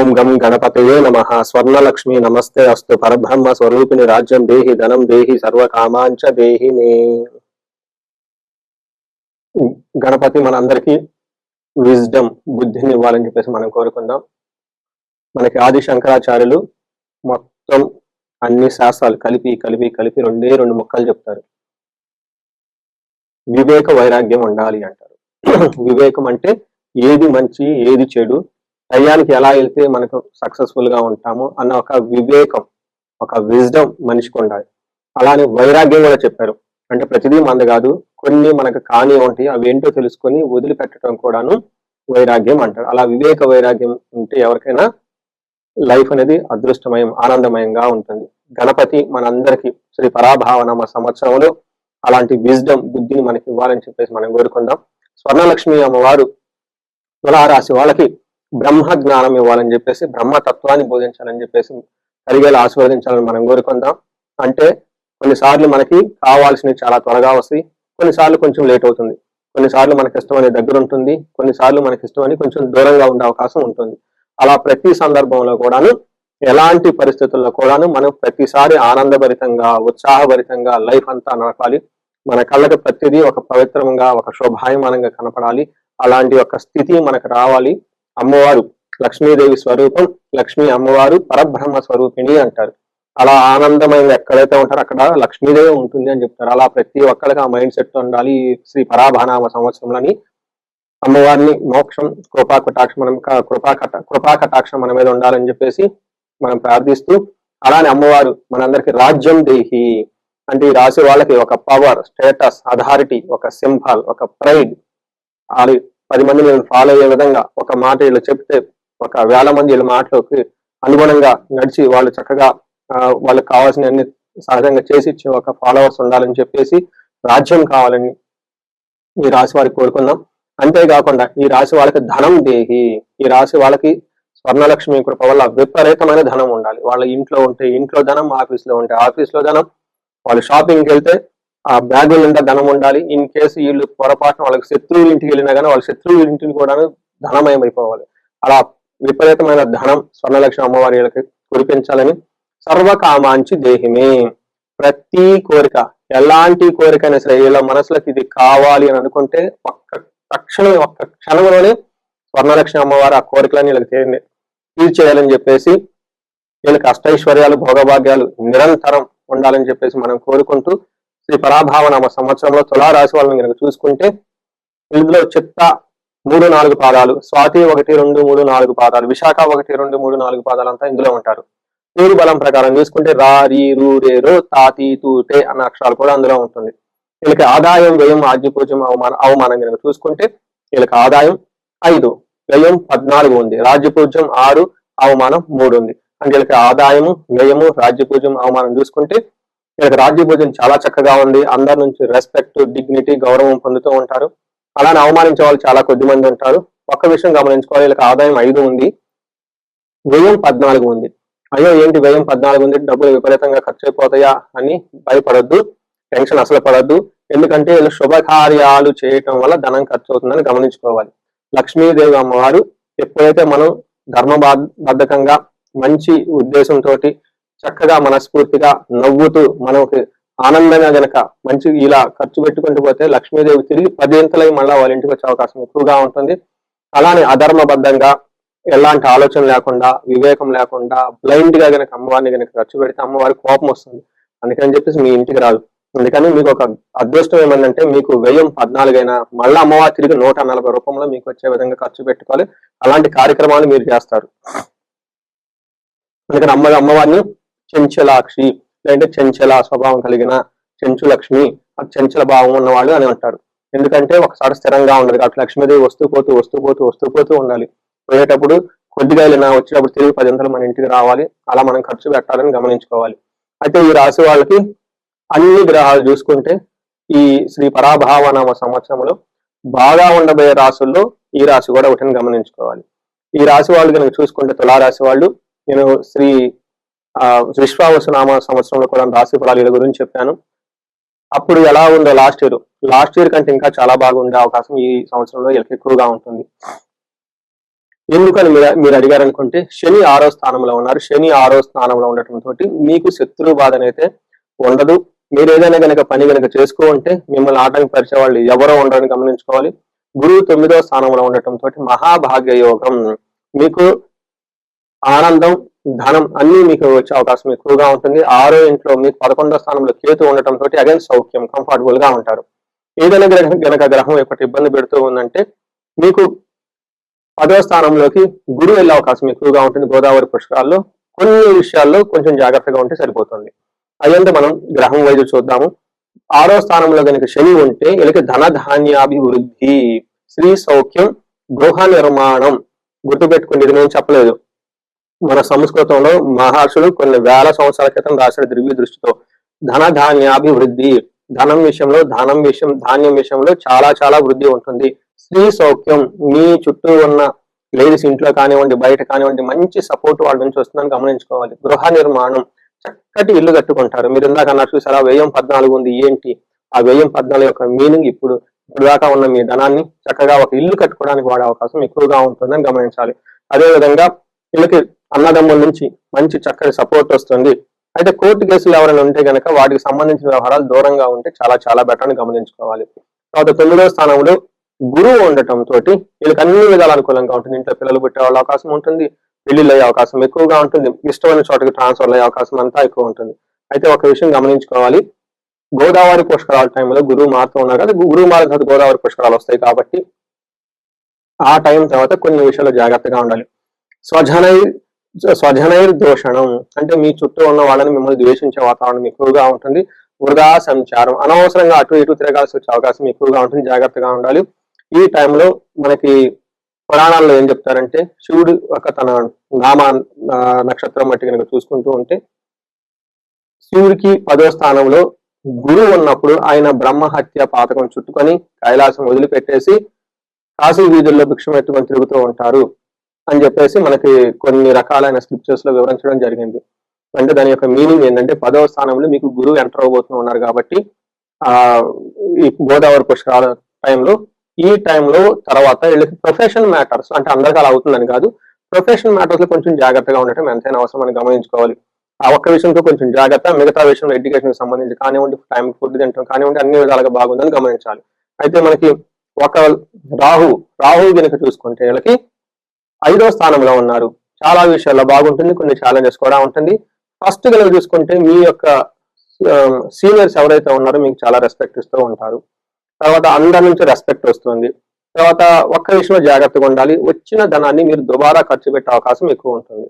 ఓం గం గణపతయే నమః. స్వర్ణలక్ష్మి నమస్తే అస్తు. పరబ్రహ్మ స్వరూపిణి రాజ్యం దేహి, ధనం దేహి, సర్వకామాంచ దేహి మే. గణపతి మనందరికీ విజ్డమ్, బుద్ధిని ఇవ్వాలని చెప్పేసి మనం కోరుకుందాం. మనకి ఆది శంకరాచార్యులు మొత్తం అన్ని శాస్త్రాలు కలిపి కలిపి కలిపి రెండు ముక్కలు చెప్తారు. వివేక వైరాగ్యం ఉండాలి అంటారు. వివేకం అంటే ఏది మంచి ఏది చెడు, టయానికి ఎలా వెళ్తే మనకు సక్సెస్ఫుల్ గా ఉంటాము అన్న ఒక వివేకం, ఒక విజ్డమ్ మనిషికి ఉండాలి. అలానే వైరాగ్యం కూడా చెప్పారు. అంటే ప్రతిదీ మంది కాదు, కొన్ని మనకు కాని ఉంటాయి, అవి ఏంటో తెలుసుకొని వదిలిపెట్టడం కూడాను వైరాగ్యం అంటారు. అలా వివేక వైరాగ్యం ఉంటే ఎవరికైనా లైఫ్ అనేది అదృష్టమయం, ఆనందమయంగా ఉంటుంది. గణపతి మనందరికీ శ్రీ పరాభావనామ సంవత్సరంలో అలాంటి విజ్డమ్, బుద్ధిని మనకి ఇవ్వాలని చెప్పేసి మనం కోరుకుందాం. స్వర్ణలక్ష్మి అమ్మవారు తులారాశి వాళ్ళకి బ్రహ్మ జ్ఞానం ఇవ్వాలని చెప్పేసి, బ్రహ్మతత్వాన్ని బోధించాలని చెప్పేసి, కలిగేలా ఆశీర్వదించాలని మనం కోరుకుందాం. అంటే కొన్నిసార్లు మనకి కావాల్సినవి చాలా త్వరగా వస్తాయి, కొన్నిసార్లు కొంచెం లేట్ అవుతుంది, కొన్నిసార్లు మనకి ఇష్టమనే దగ్గర ఉంటుంది, కొన్నిసార్లు మనకి ఇష్టమని కొంచెం దూరంగా ఉండే అవకాశం ఉంటుంది. అలా ప్రతి సందర్భంలో కూడాను, ఎలాంటి పరిస్థితుల్లో కూడాను మనం ప్రతిసారి ఆనందభరితంగా, ఉత్సాహభరితంగా లైఫ్ అంతా నడపాలి. మన కళ్ళకి ప్రతిదీ ఒక పవిత్రంగా, ఒక శోభాయమానంగా కనపడాలి. అలాంటి ఒక స్థితి మనకు రావాలి. అమ్మవారు లక్ష్మీదేవి స్వరూపం, లక్ష్మీ అమ్మవారు పరబ్రహ్మ స్వరూపిణి అంటారు. అలా ఆనందమైన ఎక్కడైతే ఉంటారో అక్కడ లక్ష్మీదేవి ఉంటుంది అని చెప్తారు. అలా ప్రతి ఒక్కరికి ఆ మైండ్ సెట్ ఉండాలి. శ్రీ పరాభానామ సంవత్సరంలోని అమ్మవారిని మోక్షం, కృపాకటాక్షం మన మీద ఉండాలని చెప్పేసి మనం ప్రార్థిస్తూ, అలానే అమ్మవారు మనందరికి రాజ్యం దేహి అంటే ఈ రాశి వాళ్ళకి ఒక పవర్, స్టేటస్, అథారిటీ, ఒక సింబల్, ఒక ప్రైడ్, అది 10 మంది వీళ్ళని ఫాలో అయ్యే విధంగా ఒక మాట వీళ్ళు చెప్తే 1,000 మంది వీళ్ళ మాటలోకి అనుగుణంగా నడిచి వాళ్ళు చక్కగా వాళ్ళకి కావాల్సిన అన్ని సహజంగా చేసి ఇచ్చే ఒక ఫాలోవర్స్ ఉండాలని చెప్పేసి, రాజ్యం కావాలని ఈ రాశి వారికి కోరుకుందాం. అంతేకాకుండా ఈ రాశి వాళ్ళకి ధనం దేహి, ఈ రాశి వాళ్ళకి స్వర్ణలక్ష్మి కృప వల్ల విపరీతమైన ధనం ఉండాలి. వాళ్ళ ఇంట్లో ఉంటే ఇంట్లో ధనం, ఆఫీస్లో ఉంటే ఆఫీస్లో ధనం, వాళ్ళు షాపింగ్కి వెళ్తే ఆ బ్యాగుల నిండా ధనం ఉండాలి. ఇన్ కేసు వీళ్ళు పొరపాటున వాళ్ళకి శత్రువుల ఇంటికి వెళ్ళినా కానీ వాళ్ళ శత్రువుల ఇంటిని కూడా ధనమయం అయిపోవాలి. అలా విపరీతమైన ధనం స్వర్ణలక్ష్మి అమ్మవారి వీళ్ళకి కురిపించాలని, సర్వకామాంచి దేహిమే, ప్రతి కోరిక, ఎలాంటి కోరికైనా సరే వీళ్ళ మనసులకు ఇది కావాలి అని అనుకుంటే ఒక్క క్షణంలోనే స్వర్ణలక్ష్మి అమ్మవారు ఆ కోరికలని వీళ్ళకి తీర్చేయాలని చెప్పేసి, వీళ్ళకి అష్టైశ్వర్యాలు, భోగభాగ్యాలు నిరంతరం ఉండాలని చెప్పేసి మనం కోరుకుంటూ, శ్రీ పరాభావనామ సంవత్సరంలో తులారాశి వాళ్ళని కనుక చూసుకుంటే ఇందులో చిత్త 3-4 పాదాలు, స్వాతి 1, 2, 3, 4 పాదాలు, విశాఖ 1, 2, 3, 4 పాదాలు అంతా ఇందులో ఉంటారు. పేరు బలం ప్రకారం చూసుకుంటే రా, రీ, రూ, రే, రో, తాతి, తూటే అన్న అక్షరాలు కూడా అందులో ఉంటుంది. వీళ్ళకి ఆదాయం, వ్యయం, రాజ్యపూజ్యం, అవమానం కనుక చూసుకుంటే వీళ్ళకి ఆదాయం 5, వ్యయం 14 ఉంది, రాజ్యపూజ్యం 6, అవమానం 3 ఉంది. అంటే వీళ్ళకి ఆదాయము, వ్యయము, రాజ్యపూజ్యం, అవమానం చూసుకుంటే వీళ్ళకి రాజ్యపూజ్యం చాలా చక్కగా ఉంది. అందరి నుంచి రెస్పెక్ట్, డిగ్నిటీ, గౌరవం పొందుతూ ఉంటారు. అలానే అవమానించే వాళ్ళు చాలా కొద్ది మంది ఉంటారు. ఒక్క విషయం గమనించుకోవాలి, వీళ్ళకి ఆదాయం 5 ఉంది, వ్యయం 14 ఉంది. అయ్యో ఏంటి వ్యయం 14 ఉంది, డబ్బులు విపరీతంగా ఖర్చు అయిపోతాయా అని భయపడొద్దు, టెన్షన్ అసలు పడద్దు. ఎందుకంటే వీళ్ళు శుభకార్యాలు చేయటం వల్ల ధనం ఖర్చు అవుతుందని గమనించుకోవాలి. లక్ష్మీదేవి అమ్మవారు ఎప్పుడైతే మనం ధర్మబద్ధకంగా మంచి ఉద్దేశంతో చక్కగా మనస్ఫూర్తిగా నవ్వుతూ మనకి ఆనందంగా గనక మంచి ఇలా ఖర్చు పెట్టుకుంటూ పోతే లక్ష్మీదేవి తిరిగి 10 మళ్ళా వాళ్ళ ఇంటికి వచ్చే అవకాశం ఎక్కువగా ఉంటుంది. అలానే అధర్మబద్ధంగా ఎలాంటి ఆలోచన లేకుండా, వివేకం లేకుండా బ్లైండ్ గా గనక అమ్మవారిని గనక ఖర్చు పెడితే అమ్మవారి కోపం వస్తుంది. అందుకని చెప్పేసి మీ ఇంటికి రాదు. అందుకని మీకు ఒక అదృష్టం ఏమందంటే మీకు వ్యయం 14 అయినా మళ్ళీ అమ్మవారి తిరిగి 140 రూపంలో మీకు వచ్చే విధంగా ఖర్చు పెట్టుకోవాలి. అలాంటి కార్యక్రమాలు మీరు చేస్తారు. అందుకని అమ్మవారిని చెంచలాక్షి, లేదంటే చెంచల స్వభావం కలిగిన చెంచులక్ష్మి, చెంచల భావం ఉన్నవాళ్ళు అని అంటారు. ఎందుకంటే ఒకసారి స్థిరంగా ఉండదు కాబట్టి లక్ష్మీదేవి వస్తూ పోతూ ఉండాలి. పోయేటప్పుడు కొద్దిగా వెళ్ళినా వచ్చేటప్పుడు తిరిగి 10 మన ఇంటికి రావాలి. అలా మనం ఖర్చు పెట్టాలని గమనించుకోవాలి. అయితే ఈ రాశి వాళ్ళకి అన్ని గ్రహాలు చూసుకుంటే ఈ శ్రీ పరాభావనామ సంవత్సరంలో బాగా ఉండబోయే రాశుల్లో ఈ రాశి కూడా ఒకటిని గమనించుకోవాలి. ఈ రాశి వాళ్ళు కనుక చూసుకుంటే తులారాశి వాళ్ళు, నేను శ్రీ విశ్వావసునామ సంవత్సరంలో కూడా రాశి ఫలాల గురించి చెప్పాను. అప్పుడు ఎలా ఉందో లాస్ట్ ఇయర్ కంటే ఇంకా చాలా బాగా ఉండే అవకాశం ఈ సంవత్సరంలో ఎక్కువగా ఉంటుంది. ఎందుకని మీరు అడిగారు అనుకుంటే, శని 6వ స్థానంలో ఉన్నారు. శని 6వ స్థానంలో ఉండటంతో మీకు శత్రు బాధన అయితే ఉండదు. మీరు ఏదైనా కనుక పని కనుక చేసుకో ఉంటే మిమ్మల్ని ఆటంకపరిచే వాళ్ళు ఎవరో ఉండరని గమనించుకోవాలి. గురువు 9వ స్థానంలో ఉండటంతో మహాభాగ్య యోగం, మీకు ఆనందం, ధనం అన్ని మీకు వచ్చే అవకాశం ఎక్కువగా ఉంటుంది. 6వ ఇంట్లో మీకు 11వ స్థానంలో కేతు ఉండటంతో అగైన్ సౌఖ్యం, కంఫర్టబుల్ గా ఉంటారు. ఏదైనా గనక గ్రహం ఒకటి ఇబ్బంది పెడుతూ ఉందంటే మీకు 10వ స్థానంలోకి గురువు వెళ్ళే అవకాశం ఎక్కువగా ఉంటుంది. గోదావరి పుష్కరాల్లో కొన్ని విషయాల్లో కొంచెం జాగ్రత్తగా ఉంటే సరిపోతుంది. అయ్యంతా మనం గ్రహం వైపు చూద్దాము. 6వ స్థానంలో కనుక శని ఉంటే వీళ్ళకి ధన ధాన్యాభివృద్ధి, శ్రీ సౌఖ్యం, గృహ నిర్మాణం. గుర్తుపెట్టుకోండి, ఇది నేను చెప్పలేదు. మన సంస్కృతంలో మహర్షులు కొన్ని వేల సంవత్సరాల క్రితం రాసిన దివ్య దృష్టితో ధన ధాన్యాభివృద్ధి, ధాన్యం విషయంలో చాలా చాలా వృద్ధి ఉంటుంది. స్త్రీ సౌఖ్యం, మీ చుట్టూ ఉన్న లేడీస్ ఇంట్లో కానివ్వండి, బయట కానివ్వండి, మంచి సపోర్ట్ వాళ్ళ నుంచి వస్తుందని గమనించుకోవాలి. గృహ నిర్మాణం, చక్కటి ఇల్లు కట్టుకుంటారు. మీరు ఇందాక అన్నారు చూసారా, వ్యయం 14 ఉంది. ఏంటి ఆ వ్యయం 14 యొక్క మీనింగ్? ఇప్పుడు దాకా ఉన్న మీ ధనాన్ని చక్కగా ఒక ఇల్లు కట్టుకోవడానికి వాడే అవకాశం ఎక్కువగా ఉంటుందని గమనించాలి. అదేవిధంగా వీళ్ళకి అన్నదమ్ముల నుంచి మంచి చక్కటి సపోర్ట్ వస్తుంది. అయితే కోర్టు కేసులు ఎవరైనా ఉంటే కనుక వాటికి సంబంధించిన వ్యవహారాలు దూరంగా ఉంటే చాలా చాలా బెటర్ అని గమనించుకోవాలి. తర్వాత 9వ స్థానంలో గురువు ఉండటంతో వీళ్ళకి అన్ని విధాలు అనుకూలంగా ఉంటుంది. ఇంట్లో పిల్లలు పుట్టే వాళ్ళ అవకాశం ఉంటుంది, పెళ్లిళ్ళు అయ్యే అవకాశం ఎక్కువగా ఉంటుంది, ఇష్టమైన చోటకి ట్రాన్స్ఫర్ అయ్యే అవకాశం అంతా ఎక్కువ ఉంటుంది. అయితే ఒక విషయం గమనించుకోవాలి, గోదావరి పుష్కరాల టైంలో గురువు మారుతూ ఉన్నారు కదా, గురువు మారిన తర్వాత గోదావరి పుష్కరాలు వస్తాయి కాబట్టి ఆ టైం తర్వాత కొన్ని విషయాలు జాగ్రత్తగా ఉండాలి. స్వజనైర్ దోషణం అంటే మీ చుట్టూ ఉన్న వాళ్ళని మిమ్మల్ని ద్వేషించే వాతావరణం ఎక్కువగా ఉంటుంది. వృధా సంచారం, అనవసరంగా అటు ఇటు తిరగాల్సి వచ్చే అవకాశం ఎక్కువగా ఉంటుంది. జాగ్రత్తగా ఉండాలి. ఈ టైంలో మనకి పురాణాల్లో ఏం చెప్తారంటే, శివుడు ఒక తన నామ నక్షత్రం మట్టి కనుక చూసుకుంటూ ఉంటే శివుడికి 10వ స్థానంలో గురువు ఉన్నప్పుడు ఆయన బ్రహ్మహత్య పాతకం చుట్టుకొని కైలాసం వదిలిపెట్టేసి కాశీ వీధుల్లో భిక్షం ఎత్తుకొని తిరుగుతూ ఉంటారు అని చెప్పేసి మనకి కొన్ని రకాలైన స్క్రిప్చర్స్ లో వివరించడం జరిగింది. అంటే దాని యొక్క మీనింగ్ ఏంటంటే, 10వ స్థానంలో మీకు గురువు ఎంటర్ అవబోతూ ఉన్నారు కాబట్టి ఈ గోదావరి పుష్కరాల టైంలో, ఈ టైంలో తర్వాత వీళ్ళకి ప్రొఫెషన్ మ్యాటర్స్, అంటే అందరికీ అలా అవుతుందని కాదు, ప్రొఫెషన్ మ్యాటర్స్ లో కొంచెం జాగ్రత్తగా ఉండటం ఎంతైనా అవసరం అని గమనించుకోవాలి. ఆ ఒక్క విషయంతో కొంచెం జాగ్రత్త, మిగతా విషయంలో ఎడ్యుకేషన్ కి సంబంధించి కానివ్వండి, టైం ఫుడ్ తింటాం కానివ్వండి, అన్ని విధాలుగా బాగుందని గమనించాలి. అయితే మనకి ఒక రాహు కనుక చూసుకుంటే వీళ్ళకి 5వ స్థానంలో ఉన్నారు. చాలా విషయాల్లో బాగుంటుంది, కొన్ని ఛాలెంజెస్ కూడా ఉంటుంది. ఫస్ట్ కనుక చూసుకుంటే మీ యొక్క సీనియర్స్ ఎవరైతే ఉన్నారో మీకు చాలా రెస్పెక్ట్ ఇస్తూ ఉంటారు. తర్వాత అందరి నుంచి రెస్పెక్ట్ వస్తుంది. తర్వాత ఒక్క విషయంలో జాగ్రత్తగా ఉండాలి, వచ్చిన ధనాన్ని మీరు దుబారా ఖర్చు పెట్టే అవకాశం ఎక్కువ ఉంటుంది.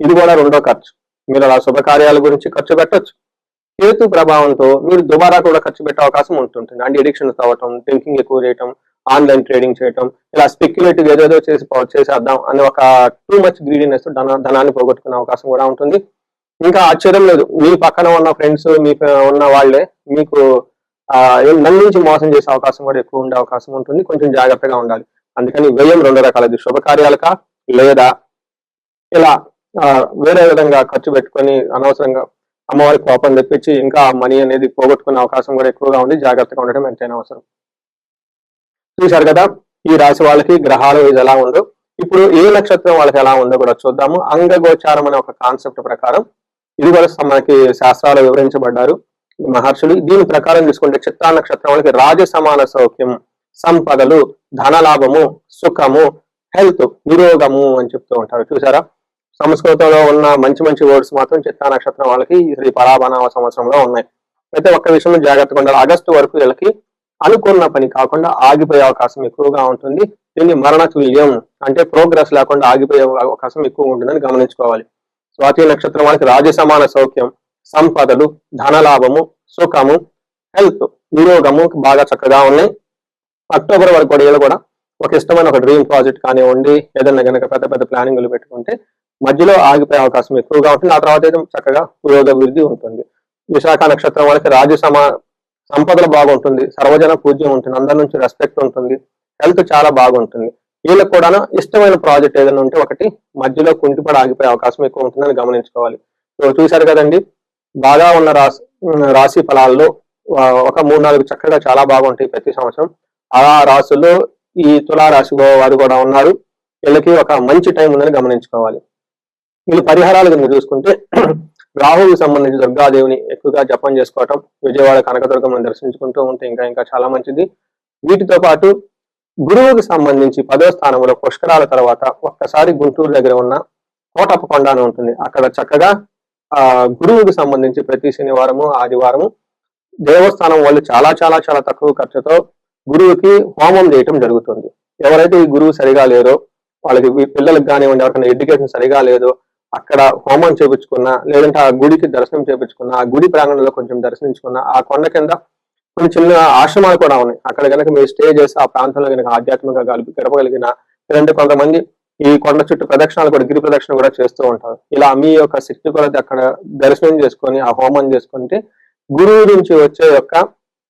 ఇది కూడా రెండో ఖర్చు. మీరు అలా శుభకార్యాల గురించి ఖర్చు పెట్టచ్చు. కేతు ప్రభావంతో మీరు దుబారా కూడా ఖర్చు పెట్టే అవకాశం ఉంటుంటుంది. అంటే ఎడిక్షన్స్ అవ్వటం, డ్రింకింగ్ ఎక్కువ చేయటం, ఆన్లైన్ ట్రేడింగ్ చేయటం, ఇలా స్పెక్యులేటివ్ ఏదేదో చేసేద్దాం అని ఒక టూ మచ్ గ్రీడీనెస్ ధనాన్ని పోగొట్టుకునే అవకాశం కూడా ఉంటుంది. ఇంకా ఆశ్చర్యం లేదు, మీ పక్కన ఉన్న ఫ్రెండ్స్, మీ ఉన్న వాళ్ళే మీకు నన్ను నుంచి మోసం చేసే అవకాశం కూడా ఎక్కువ ఉండే అవకాశం ఉంటుంది. కొంచెం జాగ్రత్తగా ఉండాలి. అందుకని వ్యయం రెండు రకాలది, శుభకార్యాలకా లేదా ఇలా వేరే విధంగా ఖర్చు పెట్టుకొని అనవసరంగా అమ్మవారి కోపం తెప్పించి ఇంకా మనీ అనేది పోగొట్టుకునే అవకాశం కూడా ఎక్కువగా ఉంది. జాగ్రత్తగా ఉండటం ఎంతైనా అవసరం. చూశారు కదా ఈ రాశి వాళ్ళకి గ్రహాలు ఇది ఎలా ఉందో. ఇప్పుడు ఏ నక్షత్రం వాళ్ళకి ఎలా ఉందో కూడా చూద్దాము. అంగగోచారం అనే ఒక కాన్సెప్ట్ ప్రకారం ఇది కూడా మనకి శాస్త్రాలు వివరించబడ్డారు మహర్షులు. దీని ప్రకారం తీసుకుంటే చిత్తా నక్షత్రం వాళ్ళకి రాజ సమాన సౌఖ్యం, సంపదలు, ధనలాభము, సుఖము, హెల్త్, నిరోగము అని చెప్తూ ఉంటారు. చూసారా, సంస్కృతంలో ఉన్న మంచి మంచి వర్డ్స్ మాత్రం చిత్తా నక్షత్రం వాళ్ళకి శ్రీ పరాభనామ సంవత్సరంలో ఉన్నాయి. అయితే ఒక్క విషయంలో జాగ్రత్తగా ఉండాలి, ఆగస్టు వరకు వీళ్ళకి అనుకున్న పని కాకుండా ఆగిపోయే అవకాశం ఎక్కువగా ఉంటుంది. దీన్ని మరణ తుల్యం, అంటే ప్రోగ్రెస్ లేకుండా ఆగిపోయే అవకాశం ఎక్కువ ఉంటుందని గమనించుకోవాలి. స్వాతి నక్షత్రం వాళ్ళకి రాజ సమాన సౌఖ్యం, సంపదలు, ధనలాభము, సుఖము, హెల్త్, నిరోగము బాగా చక్కగా ఉన్నాయి. అక్టోబర్ వరకు కూడా వీళ్ళు కూడా ఒక ఇష్టమైన ఒక డ్రీమ్ ప్రాజెక్ట్ కానివ్వండి, ఏదైనా కనుక పెద్ద పెద్ద ప్లానింగ్లు పెట్టుకుంటే మధ్యలో ఆగిపోయే అవకాశం ఎక్కువగా ఉంటుంది. ఆ తర్వాత అయితే చక్కగా పురోగభివృద్ధి ఉంటుంది. విశాఖ నక్షత్రం వాళ్ళకి సంపదలు బాగుంటుంది, సర్వజన పూజ్యం ఉంటుంది, అందరి నుంచి రెస్పెక్ట్ ఉంటుంది, హెల్త్ చాలా బాగుంటుంది. వీళ్ళకి కూడా ఇష్టమైన ప్రాజెక్ట్ ఏదైనా ఉంటే ఒకటి మధ్యలో కుంటిపడి ఆగిపోయే అవకాశం ఎక్కువ ఉంటుందని గమనించుకోవాలి. సో చూశారు కదండి, బాగా ఉన్న రాశి ఫలాల్లో ఒక 3-4 చక్కగా చాలా బాగుంటాయి ప్రతి సంవత్సరం. ఆ రాశుల్లో ఈ తులారాశి వారు కూడా ఉన్నారు. వీళ్ళకి ఒక మంచి టైం ఉందని గమనించుకోవాలి. వీళ్ళు పరిహారాలు కనుక చూసుకుంటే రాహువుకి సంబంధించి దుర్గాదేవిని ఎక్కువగా జపం చేసుకోవటం, విజయవాడ కనకదుర్గమ్మని దర్శించుకుంటూ ఉంటే ఇంకా ఇంకా చాలా మంచిది. వీటితో పాటు గురువుకి సంబంధించి 10వ స్థానంలో పుష్కరాల తర్వాత ఒక్కసారి గుంటూరు దగ్గర ఉన్న కోటప్పకొండ అని ఉంటుంది. అక్కడ చక్కగా గురువుకి సంబంధించి ప్రతి శనివారము ఆదివారము దేవస్థానం వాళ్ళు చాలా చాలా చాలా తక్కువ ఖర్చుతో గురువుకి హోమం చేయటం జరుగుతుంది. ఎవరైతే ఈ గురువు సరిగా లేరో, వాళ్ళకి పిల్లలకు కానివ్వండి, ఎవరికైనా ఎడ్యుకేషన్ సరిగా లేదో, అక్కడ హోమం చేపించుకున్నా, లేదంటే ఆ గుడికి దర్శనం చేపించుకున్నా, ఆ గుడి ప్రాంగణంలో కొంచెం దర్శించుకున్నా, ఆ కొండ కింద కొన్ని చిన్న ఆశ్రమాలు కూడా ఉన్నాయి. అక్కడ కనుక మీరు స్టే చేసి ఆ ప్రాంతంలో కనుక ఆధ్యాత్మికంగా గడపగలిగిన, లేదంటే కొంతమంది ఈ కొండ చుట్టూ ప్రదక్షిణాలు కూడా, గిరి ప్రదక్షిణ కూడా చేస్తూ ఉంటారు. ఇలా మీ యొక్క శక్తి కొలది అక్కడ దర్శనం చేసుకొని ఆ హోమం చేసుకుంటే గురువు నుంచి వచ్చే యొక్క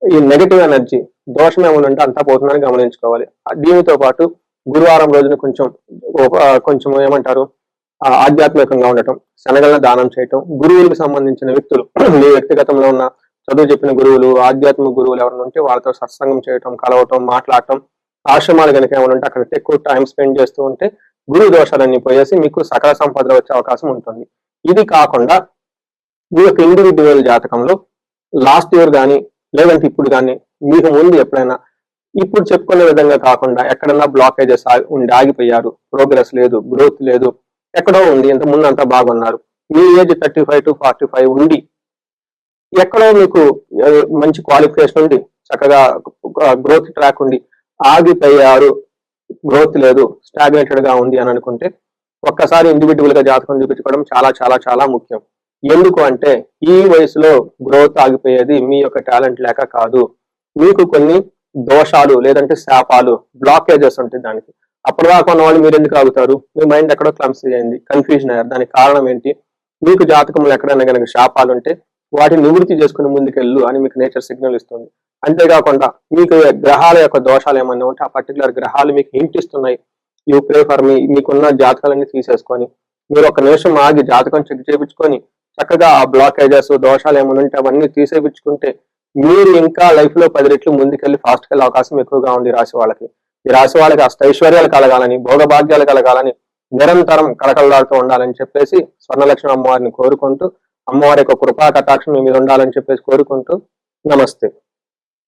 ఈ నెగటివ్ ఎనర్జీ దోషం ఏమైనా ఉంటే అంతా పోతుందని గమనించుకోవాలి. దీనితో పాటు గురువారం రోజున కొంచెం ఏమంటారు, ఆధ్యాత్మికంగా ఉండటం, శనగలను దానం చేయటం, గురువులకు సంబంధించిన వ్యక్తులు మీ వ్యక్తిగతంలో ఉన్న చదువు చెప్పిన గురువులు, ఆధ్యాత్మిక గురువులు ఎవరైనా ఉంటే వాళ్ళతో సత్సంగం చేయటం, కలవటం, మాట్లాడటం, ఆశ్రమాలు కనుక ఏమైనా ఉంటే అక్కడ ఎక్కువ టైం స్పెండ్ చేస్తూ ఉంటే గురువు దోషాలన్నీ పోయేసి మీకు సకల సంపద వచ్చే అవకాశం ఉంటుంది. ఇది కాకుండా మీ యొక్క ఇండివిడ్యువల్ జాతకంలో లాస్ట్ ఇయర్ కానీ, లేదంటే ఇప్పుడు కానీ, మీకు ముందు ఎప్పుడైనా ఇప్పుడు చెప్పుకునే విధంగా కాకుండా ఎక్కడన్నా బ్లాకేజెస్ ఉండి ఆగిపోయారు, ప్రోగ్రెస్ లేదు, గ్రోత్ లేదు, ఎక్కడో ఉంది, ఇంత ముందు అంతా బాగున్నారు, మీ ఏజ్ 35 to 45 ఉండి ఎక్కడో మీకు మంచి క్వాలిఫికేషన్ ఉండి చక్కగా గ్రోత్ ట్రాక్ ఉండి ఆగిపోయారు, గ్రోత్ లేదు, స్టాగ్నేటెడ్ గా ఉంది అని అనుకుంటే ఒక్కసారి ఇండివిడ్యువల్ గా జాతకం చూపించుకోవడం చాలా చాలా చాలా ముఖ్యం. ఎందుకు అంటే ఈ వయసులో గ్రోత్ ఆగిపోయేది మీ యొక్క టాలెంట్ లేక కాదు, మీకు కొన్ని దోషాలు లేదంటే శాపాలు, బ్లాకేజెస్ ఉంటాయి దానికి. అప్పటిదాకా ఉన్న వాళ్ళు మీరు ఎందుకు ఆగుతారు? మీ మైండ్ ఎక్కడో క్లమ్సీ అయింది, కన్ఫ్యూజన్ అయ్యారు. దానికి కారణం ఏంటి? మీకు జాతకంలో ఎక్కడైనా కనుక శాపాలు ఉంటే వాటిని నివృత్తి చేసుకుని ముందుకెళ్ళు అని మీకు నేచర్ సిగ్నల్ ఇస్తుంది. అంతేకాకుండా మీకు గ్రహాల యొక్క దోషాలు ఏమన్నా ఉంటే ఆ పర్టికులర్ గ్రహాలు మీకు హింట్ ఇస్తున్నాయి. యూ ప్రే ఫర్ మీ, మీకున్న జాతకాలన్నీ తీసేసుకొని మీరు ఒక నిమిషం ఆగి జాతకం చెక్ చేయించుకొని చక్కగా ఆ బ్లాకేజెస్ దోషాలు ఏమైనా ఉంటే అవన్నీ తీసేపించుకుంటే మీరు ఇంకా లైఫ్ లో 10 రెట్లు ముందుకెళ్ళి ఫాస్ట్ కెళ్ళే అవకాశం ఎక్కువగా ఉంది రాశి వాళ్ళకి. ఈ రాశి వాళ్ళకి అష్టైశ్వర్యాలు కలగాలని, భోగభాగ్యాలు కలగాలని, నిరంతరం కళకళలాడుతూ ఉండాలని చెప్పేసి స్వర్ణలక్ష్మి అమ్మవారిని కోరుకుంటూ, అమ్మవారి యొక్క కృపా కటాక్షం మీ మీద ఉండాలని చెప్పేసి కోరుకుంటూ, నమస్తే.